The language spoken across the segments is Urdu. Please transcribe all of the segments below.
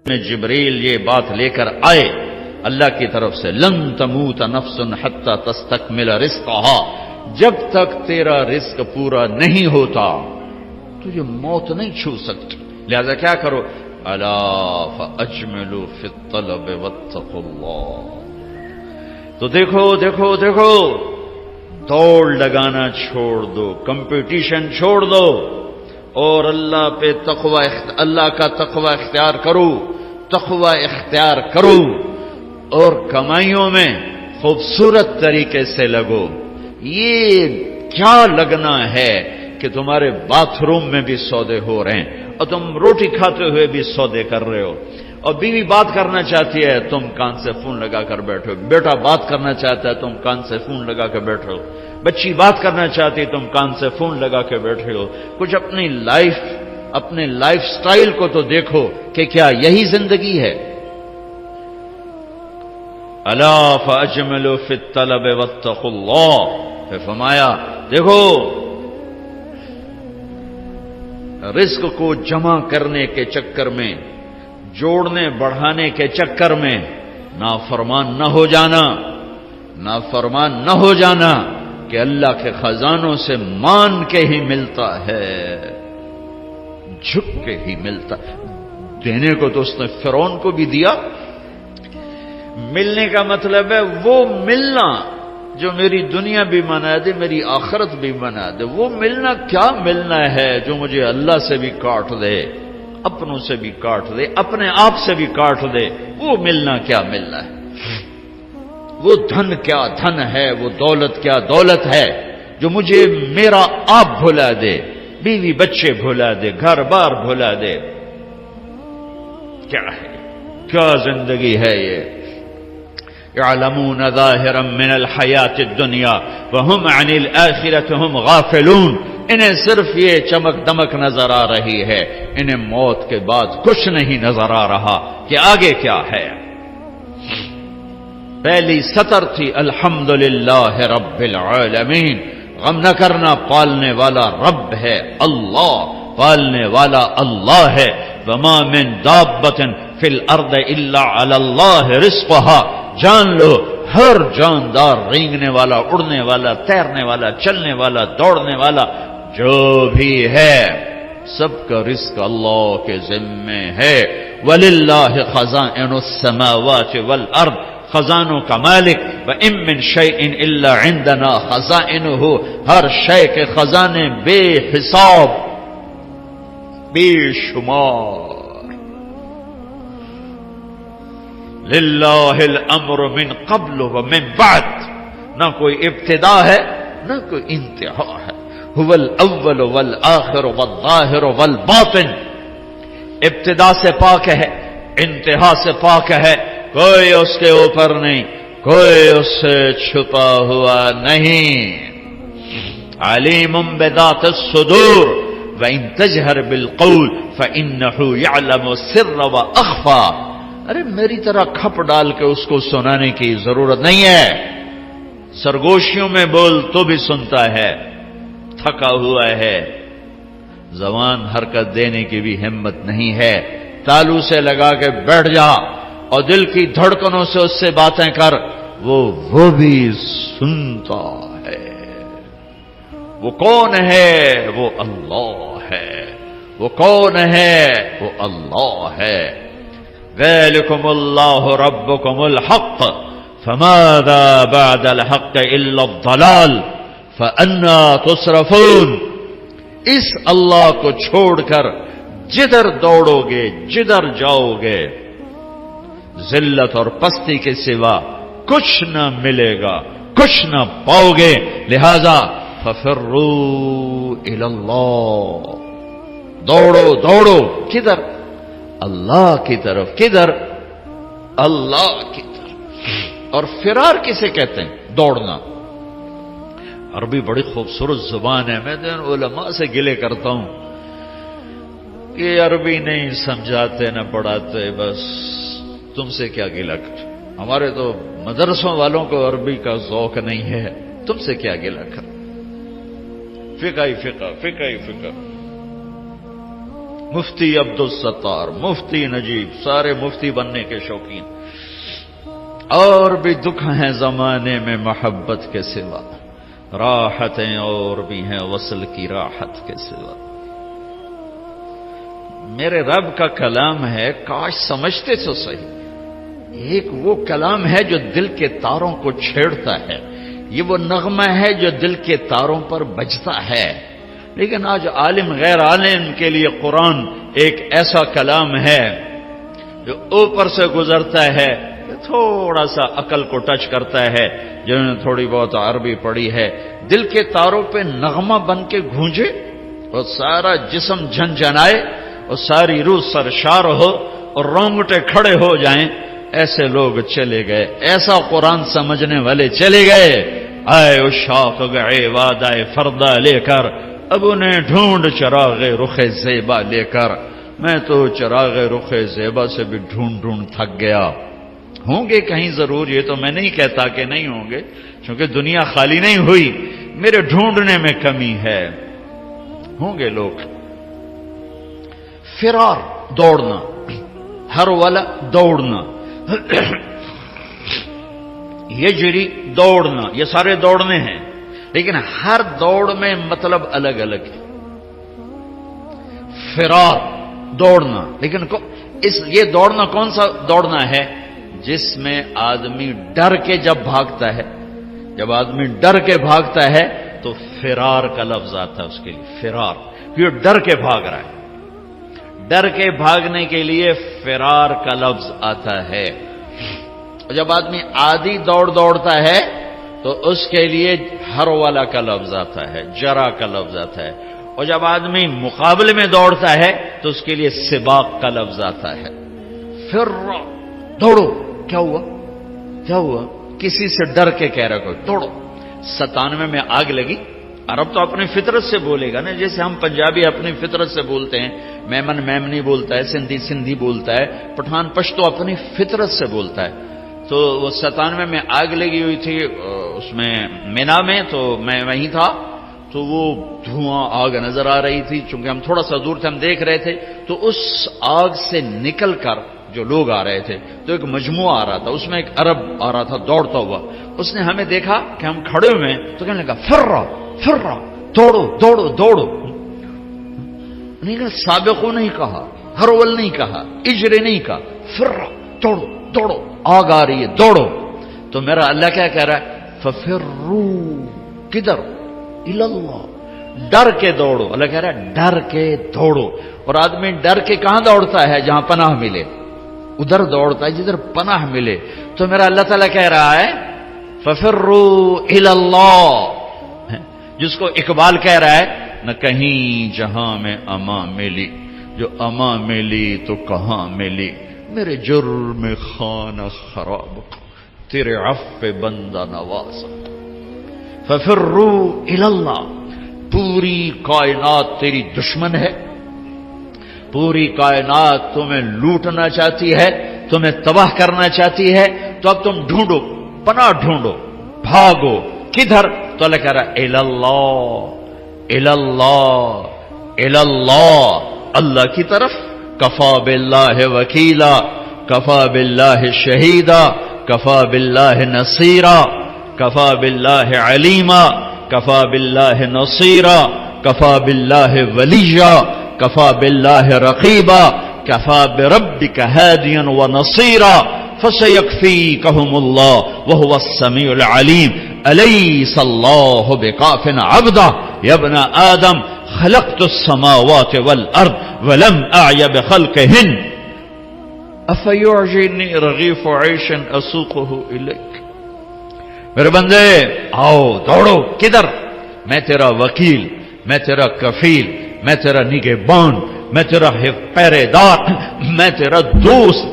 میں جبریل یہ بات لے کر آئے اللہ کی طرف سے، لن تموت نفس حتی تستکمل رزقہا، جب تک تیرا رزق پورا نہیں ہوتا تجھے موت نہیں چھو سکتی، لہذا کیا کرو، الا فاجملوا فی الطلب واتقوا اللہ۔ تو دیکھو دیکھو دیکھو، دوڑ لگانا چھوڑ دو، کمپٹیشن چھوڑ دو، اور اللہ پہ تقوی، اللہ کا تقوی اختیار کرو، تقوی اختیار کرو، اور کمائیوں میں خوبصورت طریقے سے لگو۔ یہ کیا لگنا ہے کہ تمہارے باتھ روم میں بھی سودے ہو رہے ہیں اور تم روٹی کھاتے ہوئے بھی سودے کر رہے ہو، اور بیوی بات کرنا چاہتی ہے تم کان سے فون لگا کر بیٹھو، بیٹا بات کرنا چاہتا ہے تم کان سے فون لگا کر بیٹھو، بچی بات کرنا چاہتی ہے تم کان سے فون لگا کے بیٹھے ہو۔ کچھ اپنے لائف سٹائل کو تو دیکھو کہ کیا یہی زندگی ہے؟ الا فاجملوا فی الطلب واتقوا اللہ، پھر فرمایا دیکھو رزق کو جمع کرنے کے چکر میں، جوڑنے بڑھانے کے چکر میں نافرمان نہ ہو جانا، نافرمان نہ ہو جانا کہ اللہ کے خزانوں سے مان کے ہی ملتا ہے، جھک کے ہی ملتا۔ دینے کو تو اس نے فرعون کو بھی دیا، ملنے کا مطلب ہے وہ ملنا جو میری دنیا بھی بنا دے، میری آخرت بھی بنا دے۔ وہ ملنا کیا ملنا ہے جو مجھے اللہ سے بھی کاٹ دے، اپنوں سے بھی کاٹ دے، اپنے آپ سے بھی کاٹ دے، وہ ملنا کیا ملنا ہے؟ وہ دھن کیا دھن ہے، وہ دولت کیا دولت ہے جو مجھے میرا آپ بھلا دے، بیوی بچے بھلا دے، گھر بار بھلا دے؟ کیا ہے، کیا زندگی ہے یہ؟ یعلمون ظاہرا من الحیات الدنیا وہم عن الآخرۃ ہم غافلون، انہیں صرف یہ چمک دمک نظر آ رہی ہے، انہیں موت کے بعد کچھ نہیں نظر آ رہا کہ آگے کیا ہے۔ پہلی سطر تھی الحمدللہ رب العالمین، غم نہ کرنا، پالنے والا رب ہے اللہ، پالنے والا اللہ ہے۔ وما من دابۃ فی الارض الا علی اللہ رزقها، جان لو ہر جاندار، رینگنے والا، اڑنے والا، تیرنے والا، چلنے والا، دوڑنے والا جو بھی ہے، سب کا رزق اللہ کے ذمے ہے۔ وَلِلَّهِ خَزَائِنُ السَّمَاوَاتِ وَالْأَرْضِ، خزانوں کا مالک، وَإِن مِّن شَيْءٍ إِلَّا عِندَنَا خَزَائِنُهُ، ہر شے کے خزانے بے حساب، بے شمار۔ للہ الامر من قبل ومن بعد، نہ کوئی ابتدا ہے نہ کوئی انتہا ہے۔ هو الاول والآخر والظاہر والباطن، ابتدا سے پاک ہے، انتہا سے پاک ہے، کوئی اس کے اوپر نہیں، کوئی اس سے چھپا ہوا نہیں۔ علیم بذات الصدور وإن تجہر بالقول فإنه يعلم السر وأخفى، ارے میری طرح کھپ ڈال کے اس کو سنانے کی ضرورت نہیں ہے، سرگوشیوں میں بول تو بھی سنتا ہے، تھکا ہوا ہے، زبان حرکت دینے کی بھی ہمت نہیں ہے، تالو سے لگا کے بیٹھ جا اور دل کی دھڑکنوں سے اس سے باتیں کر، وہ بھی سنتا ہے۔ وہ کون ہے؟ وہ اللہ ہے۔ وہ کون ہے؟ وہ اللہ ہے۔ ذالکم اللہ ربکم الحق فماذا بعد الحق الا الضلال فأنا تصرفون، اس اللہ کو چھوڑ کر جدھر دوڑو گے، جدھر جاؤ گے، ذلت اور پستی کے سوا کچھ نہ ملے گا، کچھ نہ پاؤ گے، لہذا ففروا الی اللہ، دوڑو دوڑو، کدھر؟ اللہ کی طرف۔ کدھر؟ اللہ کی طرف۔ اور فرار کسے کہتے ہیں؟ دوڑنا۔ عربی بڑی خوبصورت زبان ہے، میں علماء سے گلے کرتا ہوں کہ عربی نہیں سمجھاتے نہ پڑھاتے، بس تم سے کیا گلہ کر، ہمارے تو مدرسوں والوں کو عربی کا ذوق نہیں ہے، تم سے کیا گلہ کر، فقہ ہی فقہ، فقہ ہی فقہ۔ مفتی عبدالستار، مفتی نجیب، سارے مفتی بننے کے شوقین. اور بھی دکھ ہیں زمانے میں محبت کے سوا، راحتیں اور بھی ہیں وصل کی راحت کے سوا. میرے رب کا کلام ہے، کاش سمجھتے تو صحیح. ایک وہ کلام ہے جو دل کے تاروں کو چھیڑتا ہے، یہ وہ نغمہ ہے جو دل کے تاروں پر بجتا ہے. لیکن آج عالم غیر عالم کے لیے قرآن ایک ایسا کلام ہے جو اوپر سے گزرتا ہے، تھوڑا سا عقل کو ٹچ کرتا ہے. جنہوں نے تھوڑی بہت عربی پڑھی ہے، دل کے تاروں پہ نغمہ بن کے گونجے اور سارا جسم جھنجھنائے اور ساری روح سرشار ہو اور رونگٹے کھڑے ہو جائیں. ایسے لوگ چلے گئے، ایسا قرآن سمجھنے والے چلے گئے. آئے عشاق گئے وعدہ فردا لے کر، اب انہیں ڈھونڈ چراغ رخ زیبا لے کر. میں تو چراغ رخ زیبا سے بھی ڈھونڈ تھک گیا. ہوں گے کہیں ضرور، یہ تو میں نہیں کہتا کہ نہیں ہوں گے، کیونکہ دنیا خالی نہیں ہوئی، میرے ڈھونڈنے میں کمی ہے. ہوں گے لوگ. فرار، دوڑنا، ہر والا دوڑنا، یجری دوڑنا، یہ سارے دوڑنے ہیں، لیکن ہر دوڑ میں مطلب الگ الگ ہے. فرار دوڑنا، لیکن یہ دوڑنا کون سا دوڑنا ہے؟ جس میں آدمی ڈر کے جب بھاگتا ہے، جب آدمی ڈر کے بھاگتا ہے تو فرار کا لفظ آتا ہے اس کے لیے. فرار، یہ ڈر کے بھاگ رہا ہے، ڈر کے بھاگنے کے لیے فرار کا لفظ آتا ہے. جب آدمی عادی دوڑتا ہے تو اس کے لیے ہر والا کا لفظ آتا ہے، جرا کا لفظ آتا ہے. اور جب آدمی مقابلے میں دوڑتا ہے تو اس کے لیے سباق کا لفظ آتا ہے. پھر دوڑو، کیا ہوا کیا ہوا؟ کسی سے ڈر کے کہہ رہا کوئی دوڑو. 97 میں آگ لگی. عرب تو اپنی فطرت سے بولے گا نا، جیسے ہم پنجابی اپنی فطرت سے بولتے ہیں. میمن میمنی بولتا ہے، سندھی سندھی بولتا ہے، پٹھان پشتو اپنی فطرت سے بولتا ہے. تو وہ 97 میں آگ لگی ہوئی تھی اس میں مینا میں، تو میں وہیں تھا. تو وہ دھواں آگ نظر آ رہی تھی، چونکہ ہم تھوڑا سا دور تھے، ہم دیکھ رہے تھے. تو اس آگ سے نکل کر جو لوگ آ رہے تھے تو ایک مجموعہ آ رہا تھا، اس میں ایک عرب آ رہا تھا دوڑتا ہوا. اس نے ہمیں دیکھا کہ ہم کھڑے ہوئے ہیں تو کہنے لگا فرا فرا، دوڑو دوڑو دوڑو. نہیں کہا سابقو نہیں کہا، ہرول نہیں کہا، اجرے نہیں کہا، فرا دوڑو دوڑو، آگ آ رہی ہے دوڑو. تو میرا اللہ کیا کہہ رہا ہے؟ ففرو، کدھر؟ اللہ، ڈر کے دوڑو. اللہ کہہ رہا ہے ڈر کے دوڑو. اور آدمی ڈر کے کہاں دوڑتا ہے؟ جہاں پناہ ملے، ادھر دوڑتا ہے جدھر پناہ ملے. تو میرا اللہ تعالیٰ کہہ رہا ہے ففرو الی اللہ، جس کو اقبال کہہ رہا ہے نہ کہیں جہاں میں امان ملی، جو امان ملی تو کہاں ملی، میرے جرم خانہ خراب تیرے عفو بندہ نواز. ففرو الی اللہ. پوری کائنات تیری دشمن ہے، پوری کائنات تمہیں لوٹنا چاہتی ہے، تمہیں تباہ کرنا چاہتی ہے. تو اب تم ڈھونڈو، پناہ ڈھونڈو، بھاگو. کدھر؟ تو اللہ کہہ رہا ہے الی اللہ، الی اللہ، الی اللہ، اللہ کی طرف. کفا باللہ وکیلا، کفا باللہ شہیدا، کفا باللہ نصیرا، کفا باللہ علیما، کفا باللہ نصیرا، کفا باللہ ولیا، کفا باللہ رقیبا، کفا بربک ہادیا ونصیرا، فسیکفیکہم اللہ وہو السمیع العلیم. الیس اللہ بکاف عبدہ یا ابن آدم خلقت السماوات والارض ولم اعی بخلقہن افیعجنی رغیف عیش اسوقہ الیک. میرے بندے آؤ دوڑو. کدھر؟ میں تیرا وکیل، میں تیرا کفیل، میں تیرا نگہبان، میں تیرا پہرے دار، میں تیرا دوست،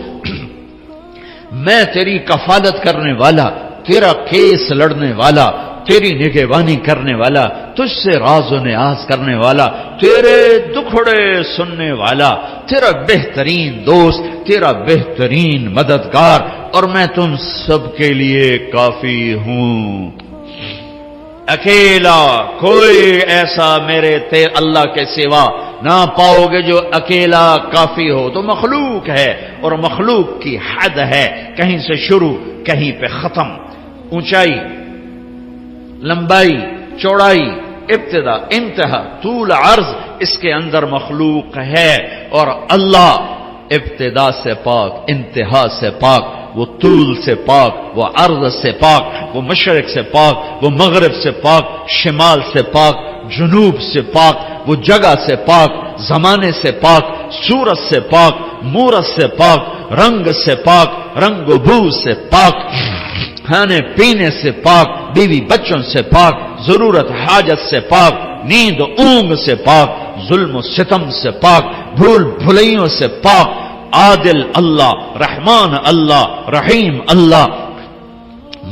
میں تیری کفالت کرنے والا، تیرا کیس لڑنے والا، تیری نگہبانی کرنے والا، تجھ سے راز و نیاز کرنے والا، تیرے دکھڑے سننے والا، تیرا بہترین دوست، تیرا بہترین مددگار، اور میں تم سب کے لیے کافی ہوں. اکیلا کوئی ایسا میرے اللہ کے سوا نہ پاؤ گے جو اکیلا کافی ہو. تو مخلوق ہے اور مخلوق کی حد ہے، کہیں سے شروع کہیں پہ ختم، اونچائی، لمبائی، چوڑائی، ابتدا، انتہا، طول، عرض، اس کے اندر مخلوق ہے. اور اللہ ابتدا سے پاک، انتہا سے پاک، وہ طول سے پاک، وہ عرض سے پاک، وہ مشرق سے پاک، وہ مغرب سے پاک، شمال سے پاک، جنوب سے پاک، وہ جگہ سے پاک، زمانے سے پاک، صورت سے پاک، مورت سے پاک، رنگ سے پاک، رنگ و بو سے پاک، کھانے پینے سے پاک، بیوی بچوں سے پاک، ضرورت حاجت سے پاک، نیند اونگ سے پاک، ظلم و ستم سے پاک، بھول بھلائیوں سے پاک. عادل اللہ، رحمان اللہ، رحیم اللہ،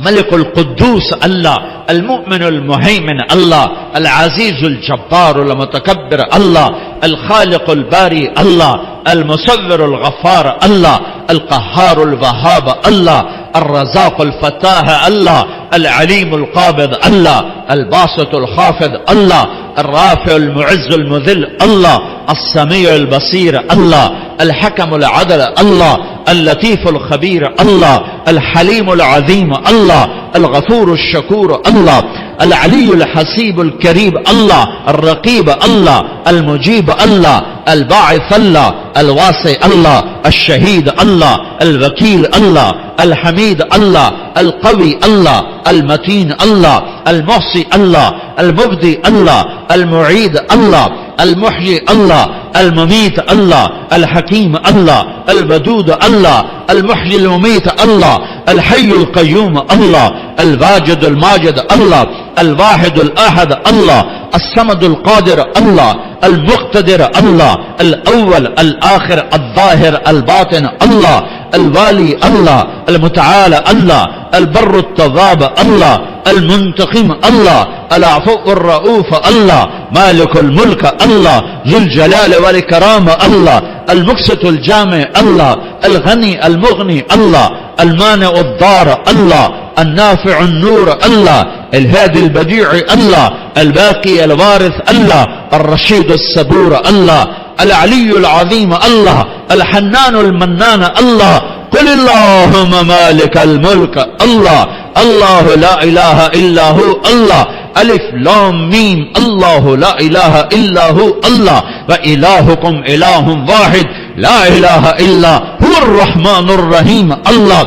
ملک القدوس اللہ، المؤمن المهيمن اللہ، العزیز الجبار المتکبر اللہ، الخالق الباری اللہ، المصور الغفار اللہ، القهار الوهاب اللہ، الرزاق الفتاح اللہ، العلیم القابض اللہ، الباسط الخافض اللہ، الرافع المعز المذل اللہ، السمیع البصیر اللہ، الحکم العدل اللہ، اللطیف الخبیر اللہ، الحلیم العظیم اللہ، الغفور الشکور اللہ، العلی الحسیب الکریم اللہ، الرقیب اللہ، المجیب اللہ، الباعث اللہ، الواسع اللہ، الشہید اللہ، الوکیل اللہ، الحمید اللہ، القوی اللہ، المتین اللہ، المحصی اللہ، المبدی اللہ، المعید اللہ، المحیی اللہ، الممیت اللہ، الحکیم اللہ، الودود اللہ، المحیی الممیت اللہ، الحی القیوم اللہ، الواجد الماجد اللہ، الواحد الاحد اللہ، الصمد القادر اللہ، المقتدر اللہ، الاول الآخر الظاہر الباطن اللہ، الوالی اللہ، المتعال اللہ، البر التواب اللہ، المنتقم اللہ، العفو الرؤوف اللہ، مالک الملک اللہ، ذو الجلال والاکرام اللہ، المقسط الجامع اللہ، الغنی المغنی اللہ، المانع الضار اللہ، النافع النور اللہ، الهادي البديع الله، الباقي الوارث الله، الرشيد الصبور الله، العلي العظيم الله، الحنان المنان الله. قل اللهم مالك الملك الله، الله لا إله إلا هو الله، ألف لام ميم، الله لا إله إلا هو الله، وإلهكم إله واحد لا إله إلا هو الرحمن الرحيم الله.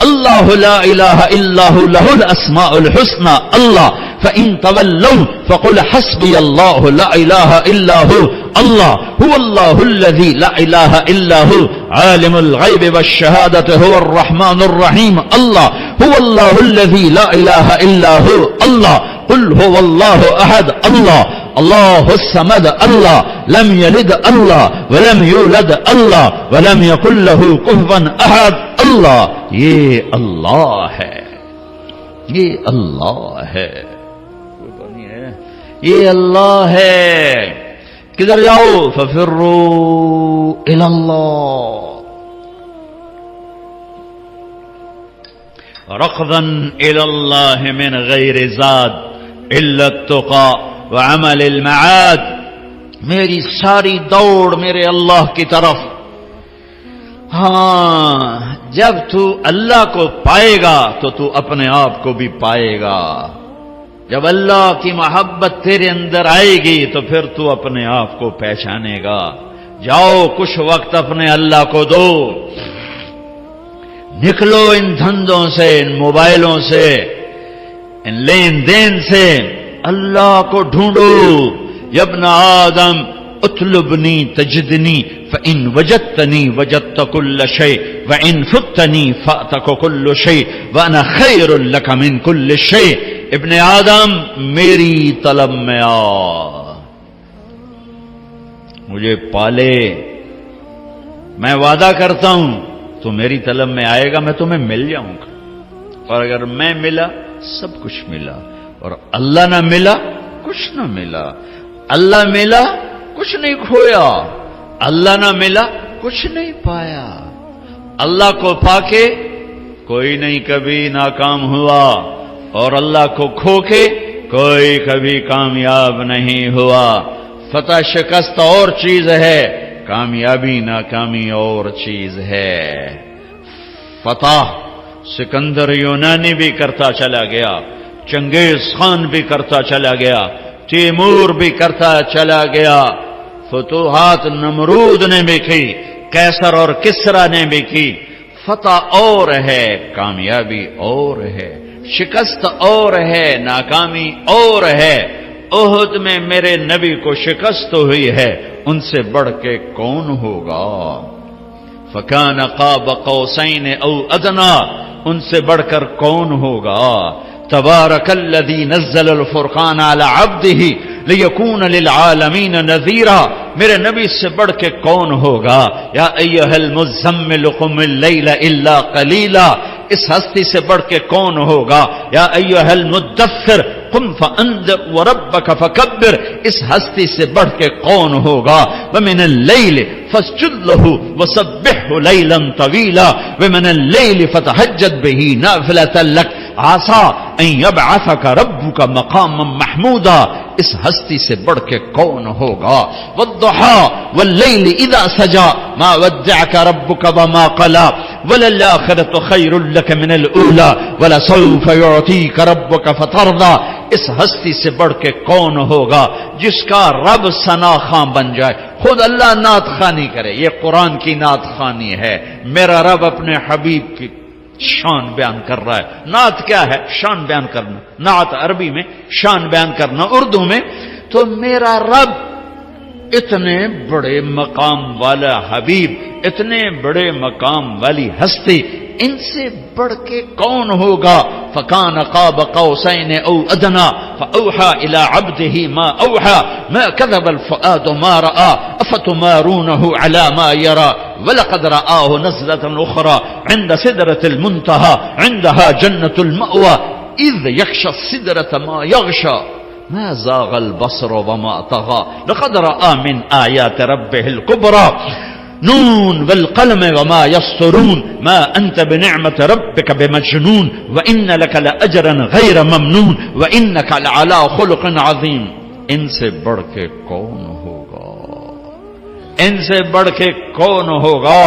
الله لا إله إلا هو له الأسماء الحسنى الله. فإن تولوا فقل حسبي الله لا إله إلا هو الله. هو الله الذي لا إله إلا هو عالم الغيب والشهادة هو الرحمن الرحيم الله. هو الله الذي لا إله إلا هو الله. قل هو الله أحد الله الله الصمد الله لم يلد الله ولم يولد الله ولم يكن له كفوا أحد الله. یہ اللہ ہے، یہ اللہ ہے، یہ اللہ ہے. کدھر جاؤ؟ ففروا الی اللہ ركضا الی اللہ من غیر زاد الا التقى وعمل المعاد. میری ساری دوڑ میرے اللہ کی طرف. ہاں، جب تو اللہ کو پائے گا تو اپنے آپ کو بھی پائے گا. جب اللہ کی محبت تیرے اندر آئے گی تو پھر تو اپنے آپ کو پہچانے گا. جاؤ کچھ وقت اپنے اللہ کو دو، نکلو ان دھندوں سے، ان موبائلوں سے، ان لین دین سے، اللہ کو ڈھونڈو. یا ابن آدم اطلبنی تجدنی فإن وجدتنی وجدت كل شيء وإن فتنی فأتك كل شيء وأنا خير لك من كل شيء. ابن آدم میری طلب میں آ، مجھے پالے. میں وعدہ کرتا ہوں تو میری طلب میں آئے گا، میں تمہیں مل جاؤں گا. اور اگر میں ملا سب کچھ ملا، اور اللہ نہ ملا کچھ نہ ملا. اللہ ملا کچھ نہیں کھویا، اللہ نہ ملا کچھ نہیں پایا. اللہ کو پا کے کوئی نہیں کبھی ناکام ہوا، اور اللہ کو کھو کے کوئی کبھی کامیاب نہیں ہوا. فتح شکست اور چیز ہے، کامیابی ناکامی اور چیز ہے. فتح سکندر یونانی بھی کرتا چلا گیا، چنگیز خان بھی کرتا چلا گیا، تیمور بھی کرتا چلا گیا، فتوحات نمرود نے بھی کی، قیصر اور کسرا نے بھی کی. فتح اور ہے، کامیابی اور ہے، شکست اور ہے، ناکامی اور ہے. احد میں میرے نبی کو شکست ہوئی ہے، ان سے بڑھ کے کون ہوگا؟ فکان قاب قوسین او ادنا، ان سے بڑھ کر کون ہوگا؟ تبارک الذی نزل الفرقان علی عبدہ لیکون للعالمین نذیرا، میرے نبی سے بڑھ کے کون ہوگا؟ یا ایھا المزمل قم اللیل الا قلیلا، اس ہستی سے بڑھ کے کون ہوگا؟ یا ایھا المدثر قم فانذر وربک فکبر، اس ہستی سے بڑھ کے کون ہوگا؟ ومن اللیل فاسجد لہ وسبحہ لیلا طویلا ومن اللیل فتہجد بہ نافلۃ لک عسیٰ ان یبعثک ربک مقاما محمودا، اس ہستی سے بڑھ کے کون ہوگا؟ والضحیٰ واللیل اذا سجا ما ودعک ربک وما قلی وللآخرۃ خیر لک من الاولی ولسوف یعطیک ربک فترضی، اس ہستی سے بڑھ کے کون ہوگا جس کا رب ثنا خواں بن جائے؟ خود اللہ نعت خوانی کرے، یہ قرآن کی نعت خوانی ہے. میرا رب اپنے حبیب کی شان بیان کر رہا ہے. نعت کیا ہے؟ شان بیان کرنا. نعت عربی میں، شان بیان کرنا اردو میں. تو میرا رب اتنے بڑے مقام والا حبیب، اتنے بڑے مقام والی ہستی، ان سے بڑھ کے کون ہوگا؟ فکان قاب قوسین او ادنا فاوحى الى عبده ما اوحى ما كذب الفؤاد ما راى افتمارونه على ما يرى ولقد رآه نزلة اخرى عند سدرة المنتهى عندها جنة المأوى اذ يغشى السدرة ما يغشى ما زاغ البصر وما طغى لقد رأى من آيات ربه الكبرى نون والقلم وما يسطرون ما أنت بنعمة ربك بمجنون وإن لك لأجرا غير ممنون وإنك لعلى خلق عظيم. ان سے بڑھ کے کون ہوگا؟ ان سے بڑھ کے کون ہوگا؟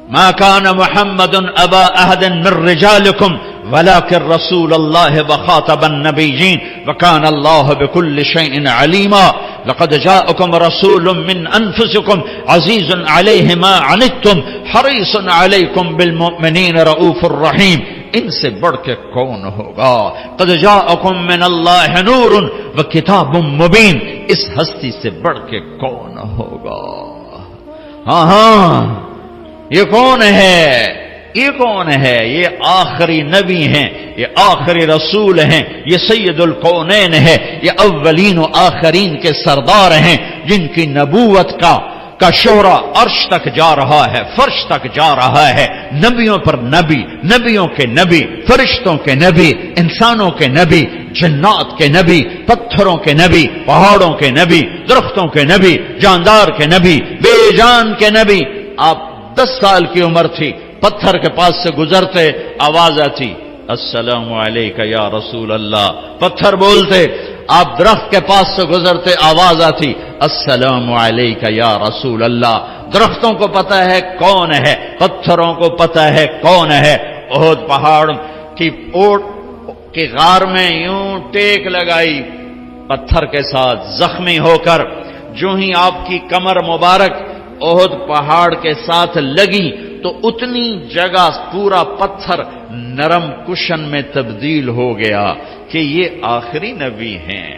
ما كان محمد أبا أحد من رجالكم ولكن رسول الله وخاتم النبيين وكان الله بكل شيء عليما. لقد جاءكم رسول من أنفسكم عزيز عليه ما عنتم حريص عليكم بالمؤمنين رؤوف رحيم. ان سے بڑھ کے کون ہوگا؟ قد جاءكم من الله نور وكتاب مبين، اس ہستی سے بڑھ کے کون ہوگا؟ ہاں یہ کون ہے؟ یہ کون ہے؟ یہ آخری نبی ہیں، یہ آخری رسول ہیں، یہ سید الکونین ہے، یہ اولین و آخرین کے سردار ہیں، جن کی نبوت کا شہرہ عرش تک جا رہا ہے، فرش تک جا رہا ہے. نبیوں پر نبی، نبیوں کے نبی، فرشتوں کے نبی، انسانوں کے نبی، جنات کے نبی، پتھروں کے نبی، پہاڑوں کے نبی، درختوں کے نبی، جاندار کے نبی، بے جان کے نبی. آپ 10 سال کی عمر تھی، پتھر کے پاس سے گزرتے آواز آتی السلام علیکہ یا رسول اللہ، پتھر بولتے. آپ درخت کے پاس سے گزرتے آواز آتی السلام علیکہ یا رسول اللہ. درختوں کو پتہ ہے کون ہے، پتھروں کو پتہ ہے کون ہے. احد پہاڑ کی اوٹ کی غار میں یوں ٹیک لگائی پتھر کے ساتھ، زخمی ہو کر جو ہی آپ کی کمر مبارک احد پہاڑ کے ساتھ لگی تو اتنی جگہ پورا پتھر نرم کشن میں تبدیل ہو گیا کہ یہ آخری نبی ہیں.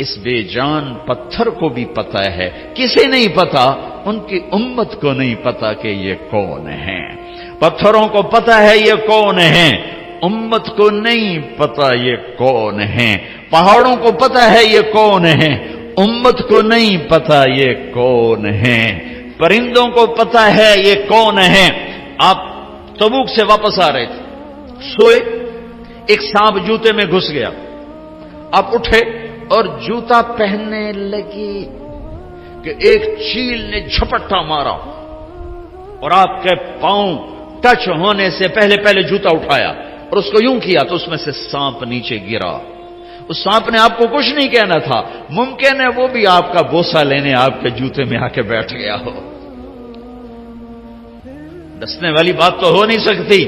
اس بے جان پتھر کو بھی پتہ ہے، کسے نہیں پتا؟ ان کی امت کو نہیں پتا کہ یہ کون ہیں. پتھروں کو پتا ہے یہ کون ہیں، امت کو نہیں پتا یہ کون ہیں. پہاڑوں کو پتا ہے یہ کون ہیں، امت کو نہیں پتا یہ کون ہیں. پرندوں کو پتا ہے یہ کون ہیں. آپ تبوک سے واپس آ رہے تھے، سوئے، ایک سانپ جوتے میں گھس گیا. آپ اٹھے اور جوتا پہننے لگے کہ ایک چیل نے جھپٹا مارا اور آپ کے پاؤں ٹچ ہونے سے پہلے جوتا اٹھایا اور اس کو یوں کیا تو اس میں سے سانپ نیچے گرا. اس سانپ نے آپ کو کچھ نہیں کہنا تھا، ممکن ہے وہ بھی آپ کا بوسہ لینے آپ کے جوتے میں آ کے بیٹھ گیا ہو. ڈسنے والی بات تو ہو نہیں سکتی.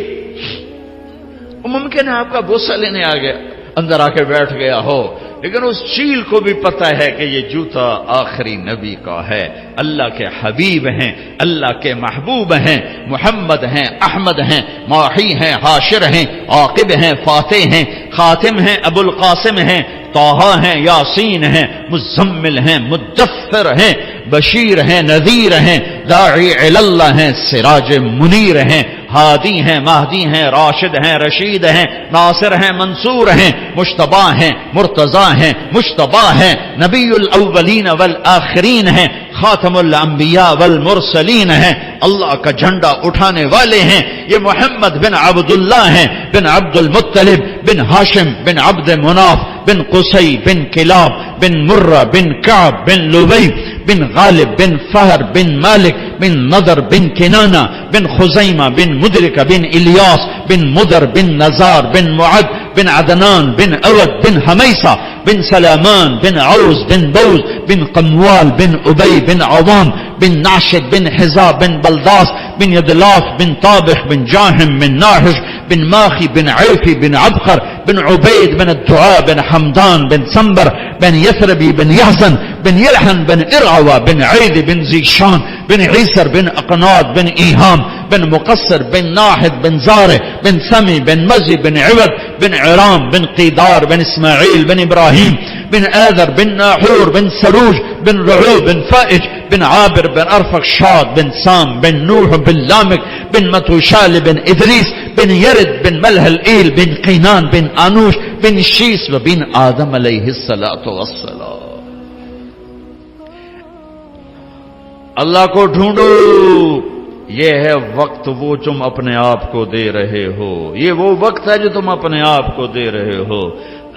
ممکن ہے آپ کا بوسہ لینے آ گیا، اندر آ کے بیٹھ گیا ہو، لیکن اس چیل کو بھی پتا ہے کہ یہ جوتا آخری نبی کا ہے، اللہ کے حبیب ہیں، اللہ کے محبوب ہیں، محمد ہیں، احمد ہیں، ماحی ہیں، حاشر ہیں، عاقب ہیں، فاتح ہیں، خاتم ہیں، ابو القاسم ہیں، طٰہٰ ہیں، یاسین ہیں، مزمل ہیں، مدثر ہیں، بشیر ہیں، نذیر ہیں، داعی الی اللہ ہیں، سراج منیر ہیں، ہادی ہیں، مہدی ہیں، راشد ہیں، رشید ہیں، ناصر ہیں، منصور ہیں، مجتبی ہیں، مرتضی ہیں، مجتبی ہیں، نبی الاولین والآخرین ہیں، خاتم الانبیاء والمرسلین ہیں، اللہ کا جھنڈا اٹھانے والے ہیں. یہ محمد بن عبداللہ ہیں، بن عبد المطلب، بن ہاشم، بن عبد مناف، بن قصی، بن کلاب، بن مرہ، بن کعب، بن لبی، بن غالب، بن فہر، بن مالک، بن نضر، بن کنانہ، بن خزیمہ، بن مدرکہ، بن الیاس، بن مدر، بن نزار، بن معد، بن عدنان، بن عود، بن حمیسہ، بن سلامان، بن عوز، بن بوز، بن قموال، بن ابی، بن عوام، بن ناشد، بن حزاب، بن بلداس، بن یدلاف، بن طابخ، بن جاہم، بن ناحش، بن ماخی، بن عیفی، بن عبقر، بن عبید، بن الدعاء، بن حمدان، بن سنبر، بن یثربی، بن یحزن، بن یلحن، بن ارعوہ، بن عید، بن زیشان، بن عیسر، بن اقناد، بن ایہام، بن مقصر، بن ناحد، بن زارع، بن سمی، بن مزی، بن عوض، بن عرام، بن قیدار، بن اسماعیل، بن ابراہیم، بن آذر، بن ناحور، بن سروج، بن رعو، بن فائج، بن عابر، بن ارفخشاد، بن سام، بن نوح، بن لامک، بن متوشال، بن ادریس، بن یرد، بن ملح الایل، بن قینان، بن آنوش، بن شیس، و بن آدم علیہ الصلاۃ والسلام. اللہ کو ڈھونڈو، یہ ہے وقت وہ تم اپنے آپ کو دے رہے ہو، یہ وہ وقت ہے جو تم اپنے آپ کو دے رہے ہو.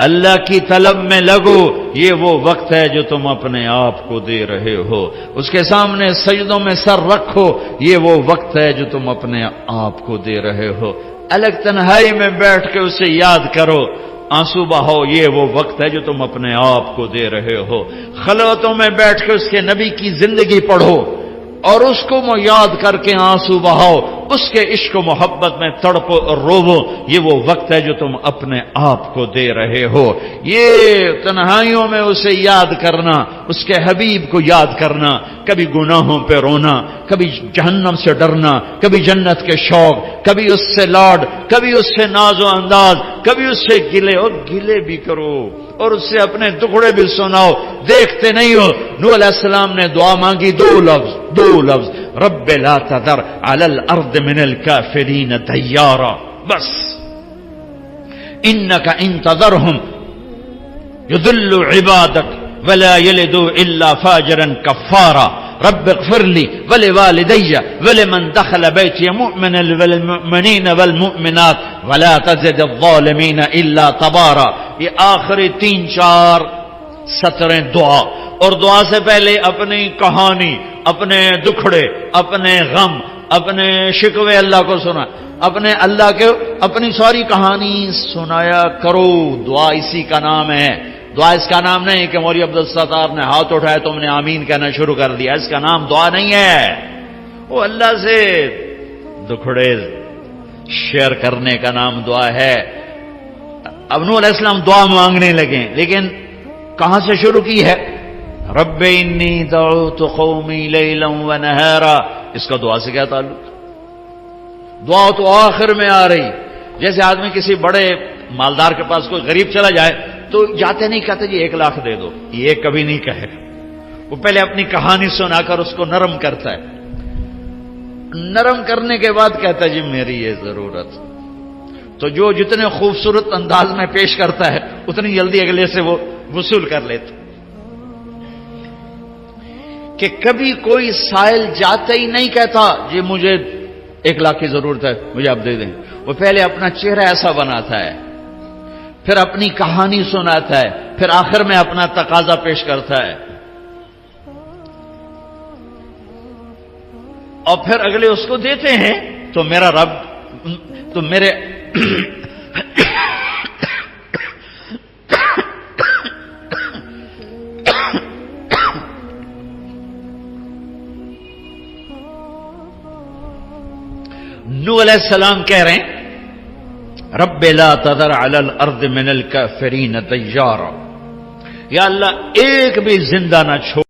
اللہ کی طلب میں لگو، یہ وہ وقت ہے جو تم اپنے آپ کو دے رہے ہو. اس کے سامنے سجدوں میں سر رکھو، یہ وہ وقت ہے جو تم اپنے آپ کو دے رہے ہو. الگ تنہائی میں بیٹھ کے اسے یاد کرو، آنسو بہاؤ، یہ وہ وقت ہے جو تم اپنے آپ کو دے رہے ہو. خلوتوں میں بیٹھ کے اس کے نبی کی زندگی پڑھو اور اس کو یاد کر کے آنسو بہاؤ، اس کے عشق و محبت میں تڑپو اور روو، یہ وہ وقت ہے جو تم اپنے آپ کو دے رہے ہو. یہ تنہائیوں میں اسے یاد کرنا، اس کے حبیب کو یاد کرنا، کبھی گناہوں پہ رونا، کبھی جہنم سے ڈرنا، کبھی جنت کے شوق، کبھی اس سے لاڈ، کبھی اس سے ناز و انداز، کبھی اس سے گلے، اور گلے بھی کرو اور اس سے اپنے دکھڑے بھی سناؤ. دیکھتے نہیں ہو نوح علیہ السلام نے دعا مانگی، دو لفظ، رب لا تذر علی الارض من الکافرین دیارا، بس انک ان تذرہم یضلوا عبادک ولا یلدوا الا فاجرا کفارا رب اغفر لی ولوالدی ولمن دخل بیتی مؤمنا والمؤمنین والمؤمنات ولا تزد الظالمین الا تبارا. یہ آخری 3-4 سطریں دعا، اور دعا سے پہلے اپنی کہانی، اپنے دکھڑے، اپنے غم، اپنے شکوے اللہ کو سنا، اللہ کے اپنی ساری کہانی سنایا کرو. دعا اسی کا نام ہے. دعا اس کا نام نہیں کہ مولوی عبدالستار نے ہاتھ اٹھایا تم نے آمین کہنا شروع کر دیا، اس کا نام دعا نہیں ہے. وہ اللہ سے دکھڑے شیئر کرنے کا نام دعا ہے. اب نوح علیہ السلام دعا مانگنے لگے، لیکن کہاں سے شروع کی ہے؟ رب انی دعوت قومی لیلا ونہارا. اس کا دعا سے کیا تعلق؟ دعا تو آخر میں آ رہی. جیسے آدمی کسی بڑے مالدار کے پاس کوئی غریب چلا جائے تو جاتے نہیں کہتے جی 1 لاکھ دے دو، یہ کبھی نہیں کہے گا. وہ پہلے اپنی کہانی سنا کر اس کو نرم کرتا ہے، نرم کرنے کے بعد کہتا ہے جی میری یہ ضرورت. تو جو جتنے خوبصورت انداز میں پیش کرتا ہے اتنی جلدی اگلے سے وہ وصول کر لیتا. کہ کبھی کوئی سائل جاتے ہی نہیں کہتا جی مجھے 1 لاکھ کی ضرورت ہے مجھے آپ دے دیں. وہ پہلے اپنا چہرہ ایسا بناتا ہے، پھر اپنی کہانی سناتا ہے، پھر آخر میں اپنا تقاضا پیش کرتا ہے، اور پھر اگلے اس کو دیتے ہیں. تو میرا رب تو میرے نوح علیہ السلام کہہ رہے ہیں رب لا تذر علی الارض من الکافرین دیارا، یا اللہ ایک بھی زندہ نہ چھوڑ